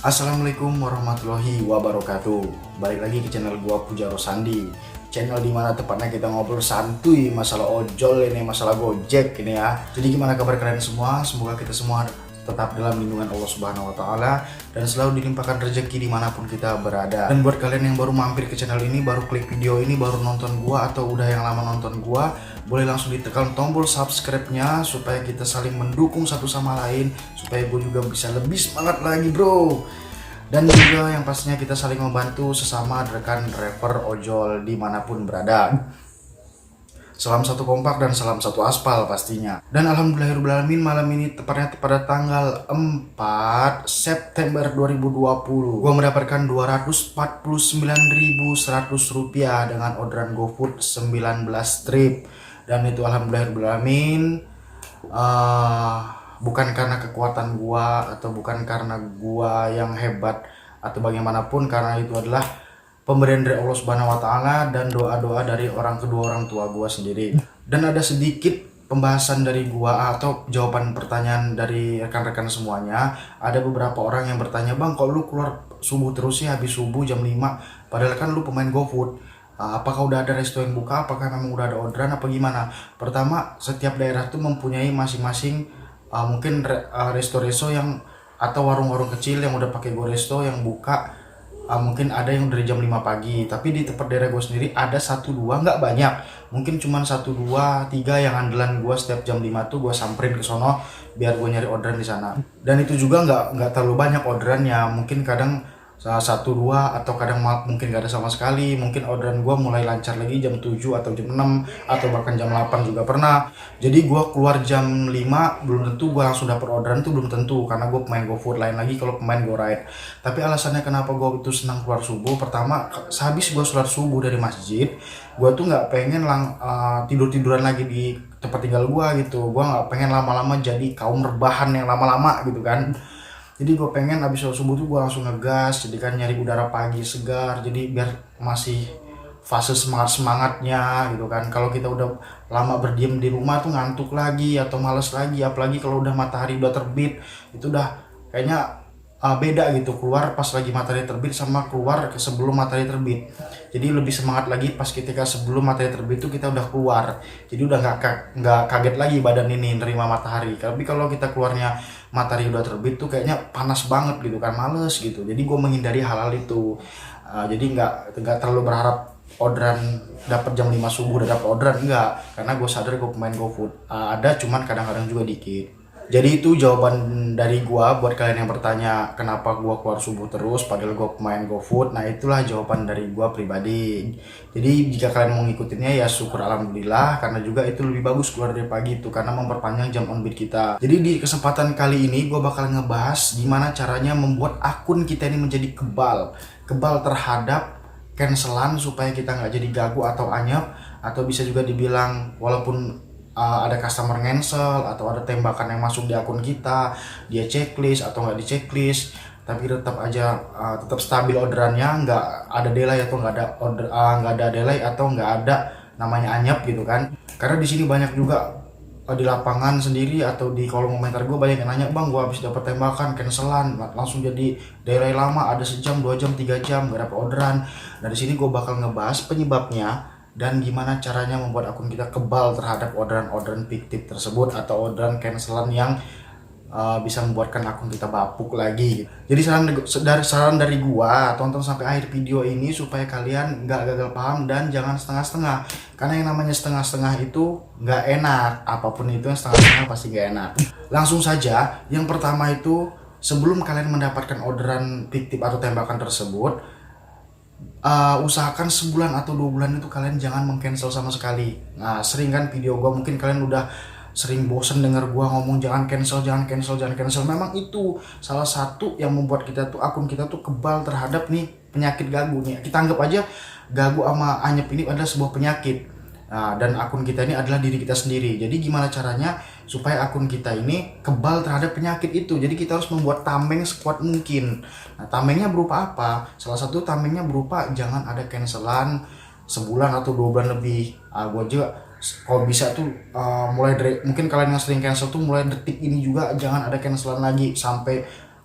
Assalamualaikum warahmatullahi wabarakatuh. Balik lagi ke channel gua Pujaro Sandi. Channel dimana tepatnya kita ngobrol santuy masalah ojol ini, masalah Gojek ini ya. Jadi gimana kabar kalian semua? Semoga kita semua tetap dalam lindungan Allah Subhanahu wa Ta'ala dan selalu dilimpahkan rezeki dimanapun kita berada. Dan buat kalian yang baru mampir ke channel ini, baru klik video ini, baru nonton gua atau udah yang lama nonton gua, boleh langsung ditekan tombol subscribe-nya supaya kita saling mendukung satu sama lain, supaya gue juga bisa lebih semangat lagi bro. Dan juga yang pastinya kita saling membantu sesama rekan rapper ojol dimanapun berada. Salam satu kompak dan salam satu aspal pastinya. Dan alhamdulillahirrahmanirrahim, malam ini tepatnya pada tanggal 4 September 2020 gua mendapatkan Rp249.100 dengan orderan GoFood 19 strip. Dan itu alhamdulillahirrahmanirrahim, bukan karena kekuatan gua atau bukan karena gua yang hebat atau bagaimanapun, karena itu adalah pemberian dari Allah Subhanahu wa Ta'ala dan doa-doa dari kedua orang tua gua sendiri. Dan ada sedikit pembahasan dari gua atau jawaban pertanyaan dari rekan-rekan semuanya. Ada beberapa orang yang bertanya, "Bang, kok lu keluar subuh terus sih, habis subuh jam 5? Padahal kan lu pemain GoFood. Apakah udah ada resto yang buka? Apakah memang udah ada orderan apa gimana?" Pertama, setiap daerah tuh mempunyai masing-masing mungkin resto-resto yang atau warung-warung kecil yang udah pakai GoResto yang buka. Mungkin ada yang dari jam 5 pagi, tapi di tempat daerah gue sendiri ada 1-2, nggak banyak, mungkin cuma 1-2-3 yang andalan gue. Setiap jam 5 tuh gue samperin ke sono biar gue nyari orderan di sana. Dan itu juga nggak terlalu banyak orderannya, mungkin kadang 1-2 atau kadang mungkin gak ada sama sekali. Mungkin orderan gue mulai lancar lagi jam 7 atau jam 6 atau bahkan jam 8 juga pernah. Jadi gue keluar jam 5 belum tentu gue langsung dapet orderan, itu belum tentu, karena gue pemain GoFood. Lain lagi kalau pemain GoRide. Tapi alasannya kenapa gue itu senang keluar subuh, pertama sehabis gue sholat subuh dari masjid, gue tuh nggak pengen tidur-tiduran lagi di tempat tinggal gue gitu. Gue nggak pengen lama-lama jadi kaum rebahan yang lama-lama gitu kan. Jadi gue pengen abis sholat subuh tuh gue langsung ngegas, jadi kan nyari udara pagi segar, jadi biar masih fase semangatnya gitu kan. Kalau kita udah lama berdiam di rumah tuh ngantuk lagi atau males lagi, apalagi kalau udah matahari udah terbit, itu udah kayaknya beda gitu, keluar pas lagi matahari terbit sama keluar sebelum matahari terbit. Jadi lebih semangat lagi pas ketika sebelum matahari terbit itu kita udah keluar, jadi udah nggak kaget lagi badan ini nerima matahari. Tapi kalau kita keluarnya matahari udah terbit tuh kayaknya panas banget gitu kan, males gitu. Jadi gue menghindari hal-hal itu. Jadi nggak terlalu berharap orderan dapat jam 5 subuh udah dapat orderan, enggak, karena gue sadar gue pemain GoFood. Ada, cuman kadang-kadang juga dikit. Jadi itu jawaban dari gua buat kalian yang bertanya kenapa gua keluar subuh terus padahal gua pemain GoFood. Nah, itulah jawaban dari gua pribadi. Jadi jika kalian mau ngikutinnya ya syukur alhamdulillah, karena juga itu lebih bagus keluar dari pagi itu karena memperpanjang jam on beat kita. Jadi di kesempatan kali ini gua bakal ngebahas gimana caranya membuat akun kita ini menjadi kebal terhadap cancelan supaya kita nggak jadi gagu atau anyap, atau bisa juga dibilang walaupun ada customer cancel atau ada tembakan yang masuk di akun kita, dia checklist atau nggak di checklist, tapi tetap aja tetap stabil orderannya, nggak ada delay atau nggak ada delay atau nggak ada namanya anyap gitu kan. Karena di sini banyak juga di lapangan sendiri atau di kolom komentar gue banyak yang nanya, "Bang, gue habis dapat tembakan cancelan langsung jadi delay lama, ada sejam, 2 jam, 3 jam gak dapat orderan." Nah, di sini gue bakal ngebahas penyebabnya dan gimana caranya membuat akun kita kebal terhadap orderan-orderan fiktif tersebut atau orderan cancelan yang bisa membuatkan akun kita bapuk lagi. Jadi saran dari gua, tonton sampai akhir video ini supaya kalian nggak gagal paham dan jangan setengah-setengah. Karena yang namanya setengah-setengah itu nggak enak. Apapun itu yang setengah-setengah pasti nggak enak. Langsung saja, yang pertama itu sebelum kalian mendapatkan orderan fiktif atau tembakan tersebut, usahakan sebulan atau 2 bulan itu kalian jangan mengcancel sama sekali. Nah, sering kan video gua, mungkin kalian udah sering bosen denger gua ngomong jangan cancel. Memang itu salah satu yang membuat kita tuh akun kita tuh kebal terhadap nih penyakit gagu nih. Kita anggap aja gagu sama anyep ini adalah sebuah penyakit. Nah, dan akun kita ini adalah diri kita sendiri. Jadi gimana caranya supaya akun kita ini kebal terhadap penyakit itu? Jadi kita harus membuat tameng sekuat mungkin. Nah, tamengnya berupa apa? Salah satu tamengnya berupa jangan ada cancelan sebulan atau 2 bulan lebih. Gue juga kalau bisa tuh mulai dari, mungkin kalian yang sering cancel tuh mulai detik ini juga jangan ada cancelan lagi, sampai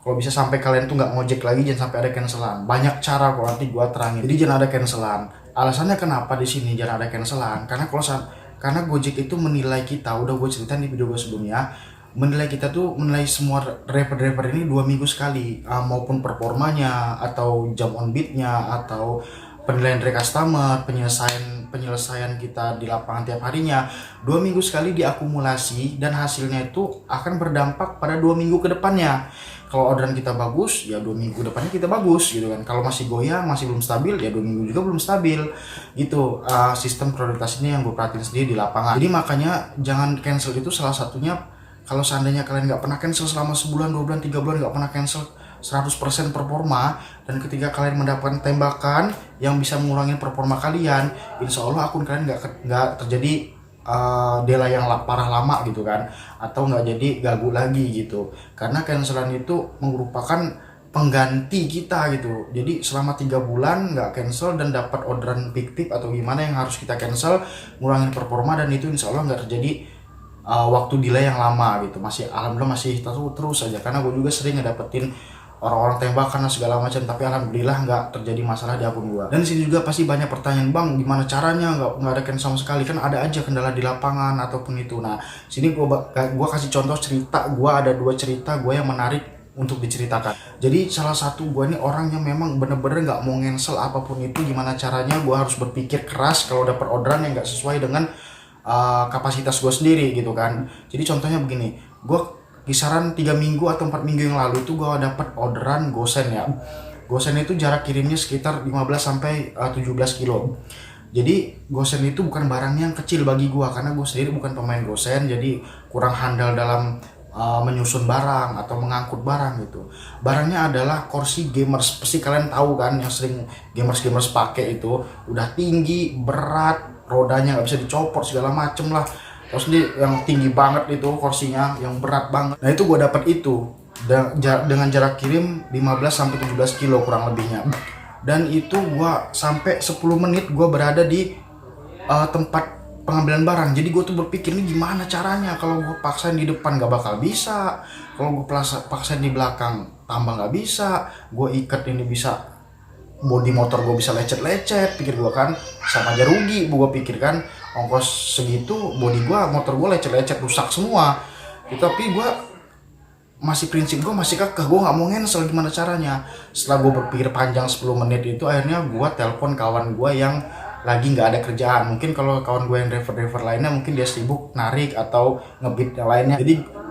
kalau bisa sampai kalian tuh nggak ngojek lagi, jangan sampai ada cancelan. Banyak cara kok, nanti gua terangin. Jadi jangan ada cancelan. Alasannya kenapa di sini jangan ada cancelan, karena Gojek itu menilai kita, udah gue ceritain di video gue sebelumnya, menilai kita tuh menilai semua driver ini 2 minggu sekali, maupun performanya atau jam on beatnya atau penilaian dari customer, penyelesaian kita di lapangan tiap harinya 2 minggu sekali diakumulasi, dan hasilnya itu akan berdampak pada 2 minggu ke depannya. Kalau orderan kita bagus, ya 2 minggu depannya kita bagus gitu kan. Kalau masih goyang, masih belum stabil, ya 2 minggu juga belum stabil gitu. Sistem prioritas ini yang gue perhatiin sendiri di lapangan. Jadi makanya jangan cancel, itu salah satunya. Kalau seandainya kalian nggak pernah cancel selama sebulan, 2 bulan, 3 bulan nggak pernah cancel 100% performa, dan ketika kalian mendapatkan tembakan yang bisa mengurangi performa kalian, insya Allah akun kalian nggak terjadi delay yang parah lama gitu kan, atau nggak jadi gagu lagi gitu. Karena cancelan itu merupakan pengganti kita gitu. Jadi selama 3 bulan nggak cancel dan dapat orderan fiktif atau gimana yang harus kita cancel, ngurangin performa, dan itu insya Allah nggak terjadi waktu delay yang lama gitu. Alhamdulillah masih terus aja, karena gue juga sering ngedapetin orang-orang tembakan dan segala macam, tapi alhamdulillah nggak terjadi masalah di akun gua. Dan di sini juga pasti banyak pertanyaan, bang gimana caranya nggak ada cancel sama sekali, kan ada aja kendala di lapangan ataupun itu. Nah sini gua kasih contoh cerita gua, ada 2 cerita gua yang menarik untuk diceritakan. Jadi salah satu gua ini orang yang memang bener-bener nggak mau cancel apapun itu. Gimana caranya gua harus berpikir keras kalau dapat orderan yang nggak sesuai dengan kapasitas gua sendiri gitu kan. Jadi contohnya begini, gua kisaran 3 minggu atau 4 minggu yang lalu itu gue dapat orderan gosen ya. Gosen itu jarak kirimnya sekitar 15 sampai 17 kilo. Jadi gosen itu bukan barang yang kecil bagi gue, karena gue sendiri bukan pemain gosen, jadi kurang handal dalam menyusun barang atau mengangkut barang gitu. Barangnya adalah kursi gamers, pasti kalian tahu kan, yang sering gamers pakai itu, udah tinggi, berat, rodanya nggak bisa dicopot segala macem lah. Terus ini yang tinggi banget itu kursinya, yang berat banget. Nah itu gue dapat itu dengan jarak kirim 15 sampai 17 kilo kurang lebihnya. Dan itu gue sampai 10 menit gue berada di tempat pengambilan barang. Jadi gue tuh berpikir nih gimana caranya, kalau gue paksain di depan gak bakal bisa, kalau gue paksain di belakang tambah gak bisa, gue ikat ini bisa, bodi motor gue bisa lecet-lecet, pikir gue kan, sama aja rugi. Gue pikir kan ongkos segitu, bodi gue, motor gue lecet-lecet, rusak semua. Tapi gue prinsip gue masih kekeh, gue nggak mau cancel. Gimana caranya? Setelah gue berpikir panjang 10 menit itu, akhirnya gue telepon kawan gue yang lagi nggak ada kerjaan. Mungkin kalau kawan gue yang driver lainnya mungkin dia sibuk narik atau ngebit yang lainnya.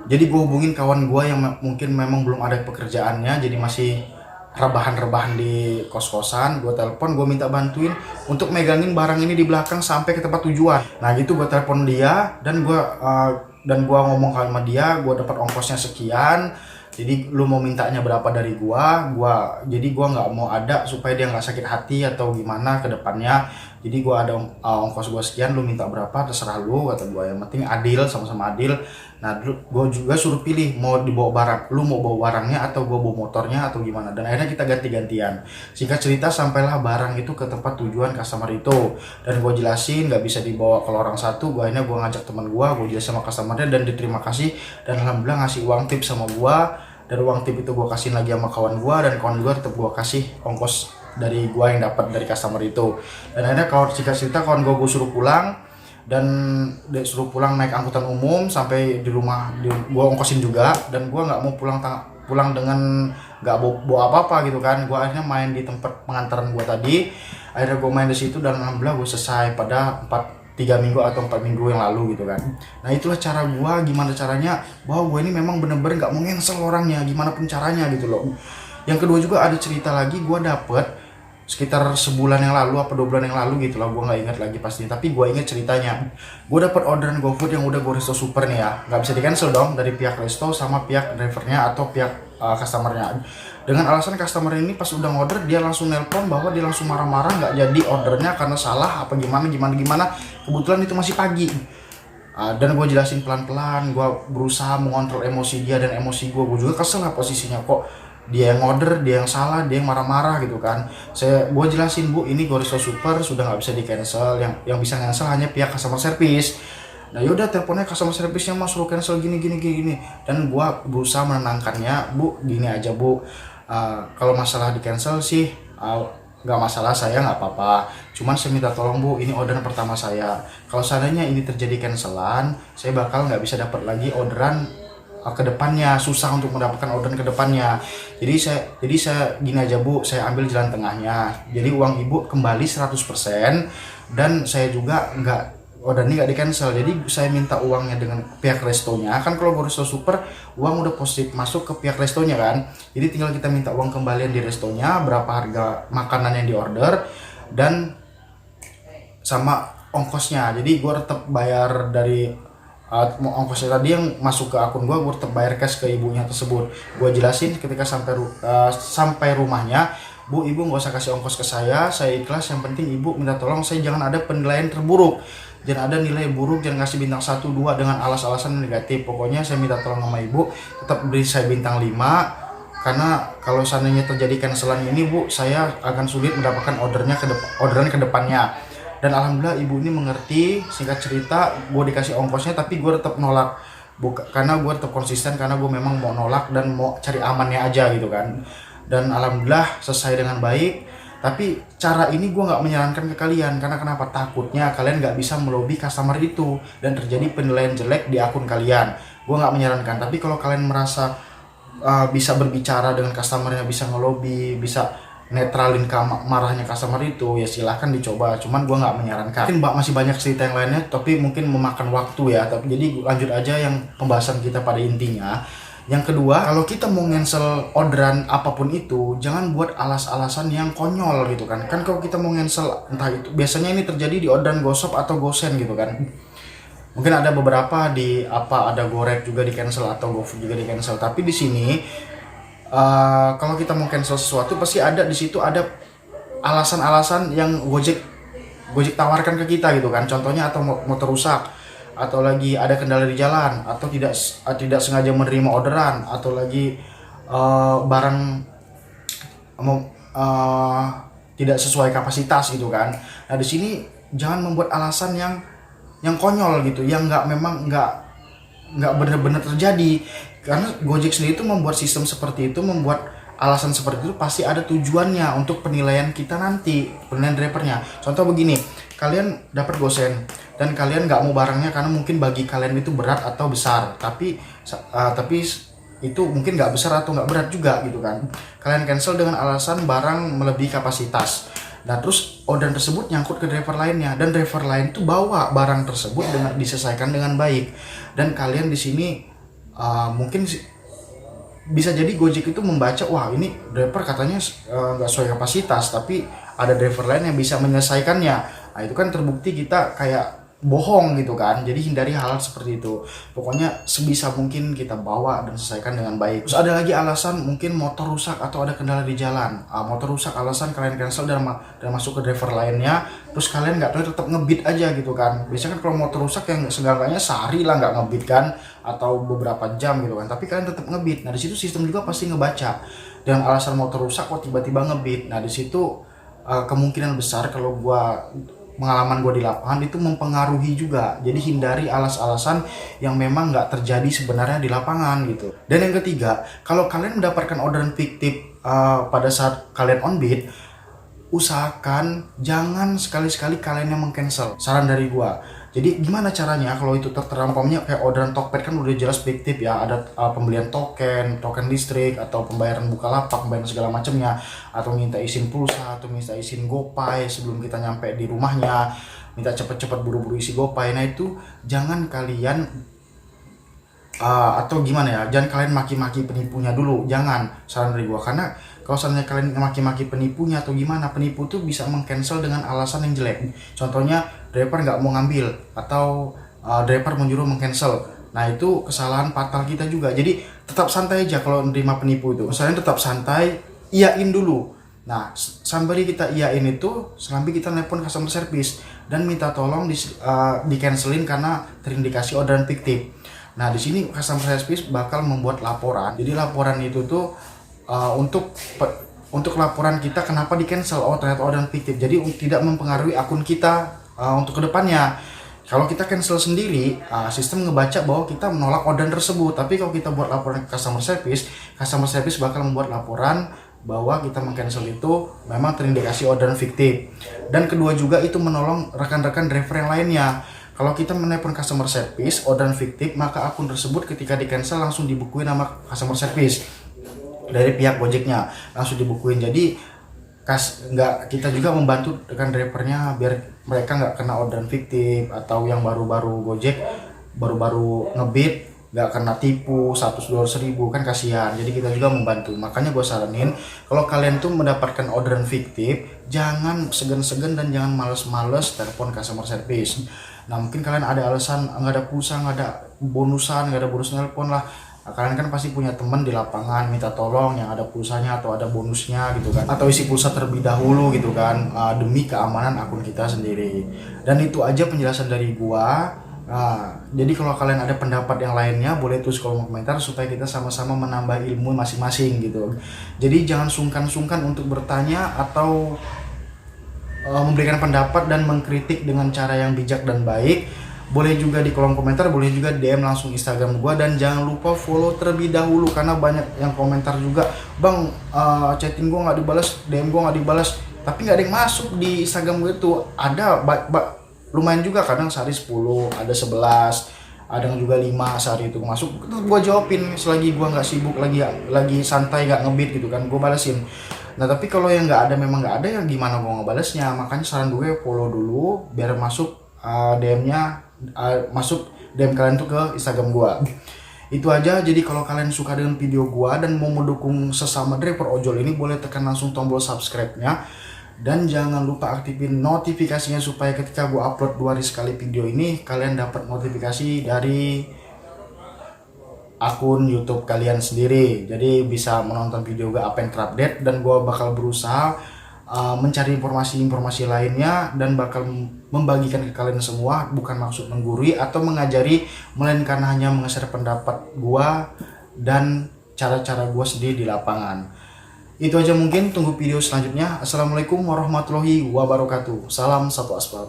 Jadi gue hubungin kawan gue yang mungkin memang belum ada pekerjaannya, jadi masih rebahan di kos-kosan. Gue telepon, gue minta bantuin untuk megangin barang ini di belakang sampai ke tempat tujuan. Nah gitu gue telepon dia, dan gue ngomong sama dia, gue dapat ongkosnya sekian, jadi lu mau mintanya berapa dari jadi gue nggak mau ada supaya dia nggak sakit hati atau gimana ke depannya. Jadi gue ada ongkos gue sekian, lu minta berapa terserah lu, kata gue. Yang penting adil, sama-sama adil. Nah gue juga suruh pilih mau dibawa barang, lu mau bawa barangnya atau gue bawa motornya atau gimana. Dan akhirnya kita ganti-gantian. Singkat cerita sampailah barang itu ke tempat tujuan customer itu, dan gue jelasin nggak bisa dibawa kalau orang satu. Gue ngajak teman gue jelasin sama customernya, dan diterima kasih, dan alhamdulillah ngasih uang tip sama gue. Dan uang tip itu gue kasih lagi sama kawan gue, dan kawan gue tetap gue kasih ongkos dari gue yang dapat dari customer itu. Dan akhirnya kalau cerita kawan gue suruh pulang, dan suruh pulang naik angkutan umum sampai di rumah, gue ongkosin juga. Dan gue nggak mau pulang dengan nggak bawa apa-apa gitu kan. Gue akhirnya main di tempat pengantaran gue tadi. Akhirnya gue main di situ, dan alhamdulillah gue selesai pada 3 minggu atau 4 minggu yang lalu gitu kan. Nah itulah cara gue, gimana caranya bahwa gue ini memang bener-bener gak mau cancel orangnya, gimana pun caranya gitu loh. Yang kedua juga ada cerita lagi, gue dapet sekitar sebulan yang lalu apa 2 bulan yang lalu gitu lah, gue nggak ingat lagi pastinya, tapi gue ingat ceritanya. Gue dapet orderan GoFood yang udah gue resto super nih ya, nggak bisa di cancel dong dari pihak resto sama pihak drivernya atau pihak customernya. Dengan alasan customer ini pas udah order dia langsung nelpon bahwa dia langsung marah-marah nggak jadi ordernya karena salah apa gimana. Kebetulan itu masih pagi. Dan gue jelasin pelan-pelan, gue berusaha mengontrol emosi dia dan emosi gue juga kesel lah posisinya, kok dia yang order, dia yang salah, dia yang marah-marah gitu kan. Gue jelasin, bu ini Goristo Super sudah nggak bisa di cancel, yang bisa cancel hanya pihak customer service. Nah yaudah teleponnya customer service-nya mas suruh cancel gini gini gini gini. Dan gua berusaha menenangkannya, bu gini aja bu, kalau masalah di cancel sih nggak masalah, saya nggak apa-apa, cuman saya minta tolong bu, ini orderan pertama saya, kalau seandainya ini terjadi cancelan saya bakal nggak bisa dapat lagi orderan ke depannya, susah untuk mendapatkan orderan ke depannya. Jadi saya gini aja bu, saya ambil jalan tengahnya, jadi uang ibu kembali 100% dan saya juga nggak, order ini nggak di cancel, jadi saya minta uangnya dengan pihak restonya. Kan kalau resto super uang udah positif masuk ke pihak restonya kan, jadi tinggal kita minta uang kembalian di restonya, berapa harga makanan yang diorder dan sama ongkosnya. Jadi gue tetap bayar dari ongkosnya tadi yang masuk ke akun gue tetap bayar cash ke ibunya tersebut. Gue jelasin ketika sampai rumahnya, bu ibu nggak usah kasih ongkos ke saya ikhlas, yang penting ibu minta tolong saya jangan ada penilaian terburuk, jangan ada nilai buruk, jangan kasih bintang 1, 2 dengan alasan negatif. Pokoknya saya minta tolong sama ibu tetap beri saya bintang 5, karena kalau seandainya terjadi cancelan ini bu, saya akan sulit mendapatkan orderan ke depannya. Dan alhamdulillah ibu ini mengerti. Singkat cerita gue dikasih ongkosnya tapi gue tetap nolak, karena gue tetap konsisten, karena gue memang mau nolak dan mau cari amannya aja gitu kan. Dan alhamdulillah selesai dengan baik. Tapi cara ini gue nggak menyarankan ke kalian, karena kenapa? Takutnya kalian nggak bisa melobi customer itu dan terjadi penilaian jelek di akun kalian. Gue nggak menyarankan. Tapi kalau kalian merasa bisa berbicara dengan customernya, bisa ngelobi, bisa netralin marahnya customer itu, ya silahkan dicoba. Cuman gue nggak menyarankan. Mungkin masih banyak cerita yang lainnya, tapi mungkin memakan waktu ya. Tapi jadi lanjut aja yang pembahasan kita pada intinya. Yang kedua, kalau kita mau cancel orderan apapun itu, jangan buat alas-alasan yang konyol gitu kan. Kan kalau kita mau cancel, entah itu biasanya ini terjadi di orderan GoShop atau GoSend gitu kan. Mungkin ada beberapa ada Gorek juga di cancel atau GoFood juga di cancel. Tapi di sini kalau kita mau cancel sesuatu pasti ada di situ ada alasan-alasan yang Gojek tawarkan ke kita gitu kan. Contohnya atau motor rusak, atau lagi ada kendala di jalan, atau tidak sengaja menerima orderan, atau lagi barang tidak sesuai kapasitas gitu kan. Nah di sini jangan membuat alasan yang konyol gitu, yang nggak benar-benar terjadi. Karena Gojek sendiri itu membuat sistem seperti itu, membuat alasan seperti itu pasti ada tujuannya untuk penilaian kita nanti, penilaian drivernya. Contoh begini, kalian dapat gosen dan kalian nggak mau barangnya karena mungkin bagi kalian itu berat atau besar, tapi itu mungkin nggak besar atau nggak berat juga gitu kan. Kalian cancel dengan alasan barang melebihi kapasitas. Nah terus orderan tersebut nyangkut ke driver lainnya, dan driver lain itu bawa barang tersebut diselesaikan dengan baik. Dan kalian di sini mungkin bisa jadi Gojek itu membaca, wah ini driver katanya nggak sesuai kapasitas, tapi ada driver lain yang bisa menyelesaikannya. Nah itu kan terbukti kita kayak bohong gitu kan. Jadi hindari hal seperti itu. Pokoknya sebisa mungkin kita bawa dan selesaikan dengan baik. Terus ada lagi alasan mungkin motor rusak atau ada kendala di jalan. Motor rusak alasan kalian cancel dan masuk ke driver lainnya. Terus kalian nggak tahu, tetap ngebit aja gitu kan. Biasanya kan kalau motor rusak yang seenggaknya sehari lah nggak ngebit kan, atau beberapa jam gitu kan. Tapi kalian tetap ngebit. Nah di situ sistem juga pasti ngebaca dengan alasan motor rusak kok tiba-tiba ngebit. Nah di situ kemungkinan besar kalau pengalaman gue di lapangan itu mempengaruhi juga. Jadi hindari alasan yang memang nggak terjadi sebenarnya di lapangan gitu. Dan yang ketiga, kalau kalian mendapatkan orderan fiktif pada saat kalian on bid, usahakan jangan sekali-sekali kalian yang meng-cancel. Saran dari gue. Jadi gimana caranya kalau itu terterampamnya kayak orderan Tokped kan udah jelas fiktif ya, ada pembelian token listrik, atau pembayaran Bukalapak, pembayaran segala macamnya, atau minta izin pulsa, atau minta izin GoPay sebelum kita nyampe di rumahnya, minta cepet-cepet buru-buru isi GoPay. Nah itu jangan kalian atau gimana ya, jangan kalian maki-maki penipunya dulu, jangan. Saran dari gua, karena kalau seandainya kalian maki-maki penipunya atau gimana, penipu tuh bisa meng-cancel dengan alasan yang jelek. Contohnya driver nggak mau ngambil, atau driver menyuruh meng-cancel. Nah itu kesalahan fatal kita juga. Jadi tetap santai aja kalau menerima penipu itu. Misalnya tetap santai, iyain dulu. Nah sambil kita iyain itu, sambil kita nelpon customer service dan minta tolong di-cancelin karena terindikasi orderan fiktif. Nah di sini customer service bakal membuat laporan. Jadi laporan itu tuh untuk laporan kita kenapa di cancel, ternyata orderan fiktif. Jadi tidak mempengaruhi akun kita untuk kedepannya. Kalau kita cancel sendiri, sistem ngebaca bahwa kita menolak orderan tersebut. Tapi kalau kita buat laporan ke customer service bakal membuat laporan bahwa kita meng-cancel itu memang terindikasi orderan fiktif. Dan kedua juga itu menolong rekan-rekan driver yang lainnya. Kalau kita menelpon customer service orderan fiktif, maka akun tersebut ketika di-cancel langsung dibukuin nama customer service dari pihak Gojeknya, langsung dibukuin. Jadi kita juga membantu rekan drivernya biar mereka nggak kena orderan fiktif, atau yang baru-baru Gojek baru-baru ngebit nggak kena tipu 100-200 ribu, kan kasihan. Jadi kita juga membantu. Makanya gue saranin kalau kalian tuh mendapatkan orderan fiktif, jangan segan-segan dan jangan males-males telepon customer service. Nah mungkin kalian ada alasan nggak ada pulsa, nggak ada bonusan, nggak ada bonus nelpon lah. Kalian kan pasti punya teman di lapangan, minta tolong yang ada pulsanya atau ada bonusnya gitu kan, atau isi pulsa terlebih dahulu gitu kan, demi keamanan akun kita sendiri. Dan itu aja penjelasan dari gua. Jadi kalau kalian ada pendapat yang lainnya boleh tulis kolom komentar supaya kita sama-sama menambah ilmu masing-masing gitu. Jadi jangan sungkan-sungkan untuk bertanya atau memberikan pendapat dan mengkritik dengan cara yang bijak dan baik. Boleh juga di kolom komentar, boleh juga DM langsung Instagram gua, dan jangan lupa follow terlebih dahulu karena banyak yang komentar juga, bang chatting gua nggak dibalas, DM gua nggak dibalas, tapi nggak ada yang masuk di Instagram gue itu. Ada lumayan juga, kadang sehari 10, ada 11, ada yang juga 5 sehari itu masuk, terus gua jawabin selagi gua nggak sibuk, lagi santai nggak ngebit gitu kan, gua balesin. Nah tapi kalau yang nggak ada, memang nggak ada, ya gimana gua ngebalesnya. Makanya saran gue follow dulu biar masuk DM-nya, masuk DM kalian tuh ke Instagram gua. Itu aja. Jadi kalau kalian suka dengan video gua dan mau mendukung sesama driver ojol ini, boleh tekan langsung tombol subscribe-nya, dan jangan lupa aktifin notifikasinya supaya ketika gua upload 2 hari sekali video ini, kalian dapat notifikasi dari akun YouTube kalian sendiri. Jadi bisa menonton video gua apa yang terupdate, dan gua bakal berusaha mencari informasi-informasi lainnya dan bakal membagikan ke kalian semua. Bukan maksud menggurui atau mengajari, melainkan hanya mengeser pendapat gua dan cara-cara gua sendiri di lapangan. Itu aja mungkin, tunggu video selanjutnya. Assalamualaikum warahmatullahi wabarakatuh. Salam satu aspal.